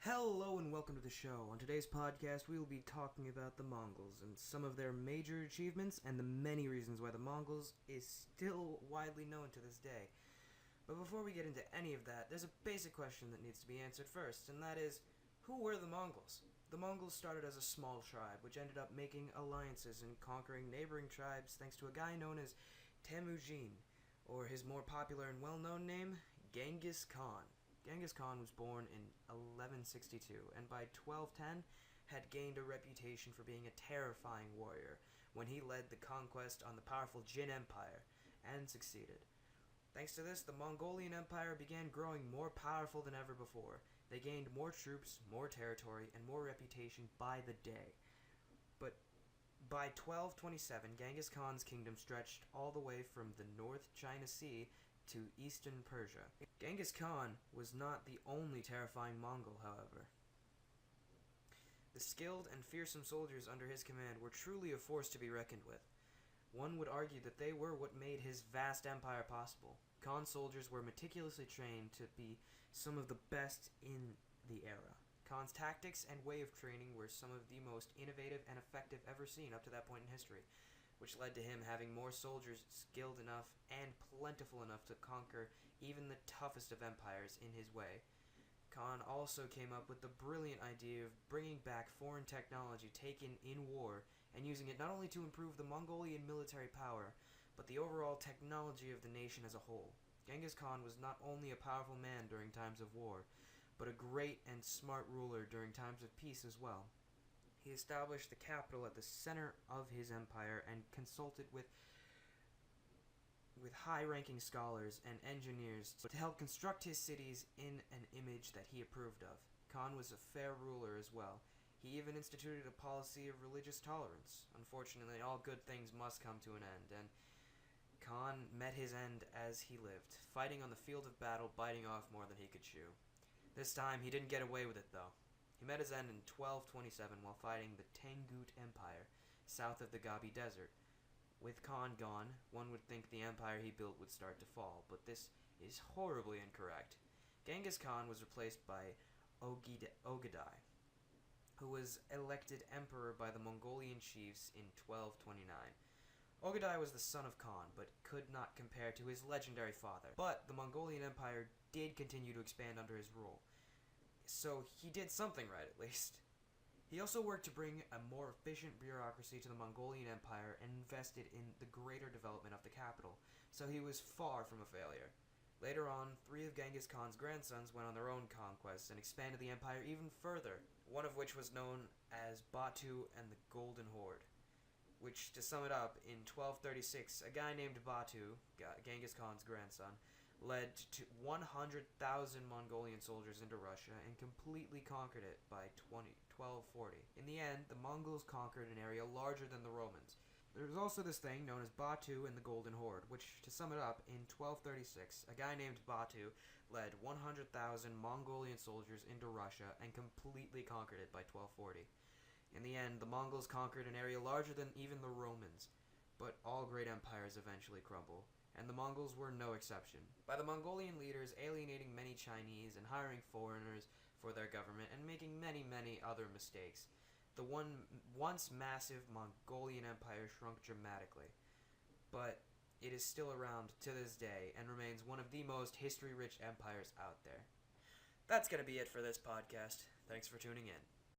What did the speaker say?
Hello and welcome to the show. On today's podcast, we will be talking about the Mongols and some of their major achievements and the many reasons why the Mongols is still widely known to this day. But before we get into any of that, there's a basic question that needs to be answered first, and that is, who were the Mongols? The Mongols started as a small tribe, which ended up making alliances and conquering neighboring tribes thanks to a guy known as Temujin, or his more popular and well-known name, Genghis Khan. Genghis Khan was born in 1162, and by 1210 had gained a reputation for being a terrifying warrior when he led the conquest on the powerful Jin Empire, and succeeded. Thanks to this, the Mongolian Empire began growing more powerful than ever before. They gained more troops, more territory, and more reputation by the day. But by 1227, Genghis Khan's kingdom stretched all the way from the North China Sea to eastern Persia. Genghis Khan was not the only terrifying Mongol, however. The skilled and fearsome soldiers under his command were truly a force to be reckoned with. One would argue that they were what made his vast empire possible. Khan's soldiers were meticulously trained to be some of the best in the era. Khan's tactics and way of training were some of the most innovative and effective ever seen up to that point in history, which led to him having more soldiers skilled enough and plentiful enough to conquer even the toughest of empires in his way. Khan also came up with the brilliant idea of bringing back foreign technology taken in war and using it not only to improve the Mongolian military power, but the overall technology of the nation as a whole. Genghis Khan was not only a powerful man during times of war, but a great and smart ruler during times of peace as well. He established the capital at the center of his empire and consulted with high-ranking scholars and engineers to help construct his cities in an image that he approved of. Khan was a fair ruler as well. He even instituted a policy of religious tolerance. Unfortunately, all good things must come to an end, and Khan met his end as he lived, fighting on the field of battle, biting off more than he could chew. This time, he didn't get away with it, though. He met his end in 1227 while fighting the Tangut Empire, south of the Gobi Desert. With Khan gone, one would think the empire he built would start to fall, but this is horribly incorrect. Genghis Khan was replaced by Ogedai, who was elected emperor by the Mongolian chiefs in 1229. Ogedai was the son of Khan, but could not compare to his legendary father. But the Mongolian Empire did continue to expand under his rule, so he did something right, at least. He also worked to bring a more efficient bureaucracy to the Mongolian Empire and invested in the greater development of the capital, so he was far from a failure. Later on, 3 of Genghis Khan's grandsons went on their own conquests and expanded the empire even further, one of which was known as Batu and the Golden Horde. Which, to sum it up, in 1236, a guy named Batu, Genghis Khan's grandson, led to 100,000 Mongolian soldiers into Russia and completely conquered it by 1240. In the end, the Mongols conquered an area larger than the Romans. There was also this thing known as Batu and the Golden Horde, which, to sum it up, in 1236, a guy named Batu led 100,000 Mongolian soldiers into Russia and completely conquered it by 1240. In the end, the Mongols conquered an area larger than even the Romans, but all great empires eventually crumble, and the Mongols were no exception. By the Mongolian leaders alienating many Chinese and hiring foreigners for their government and making many other mistakes, the once massive Mongolian Empire shrunk dramatically. But it is still around to this day and remains one of the most history-rich empires out there. That's going to be it for this podcast. Thanks for tuning in.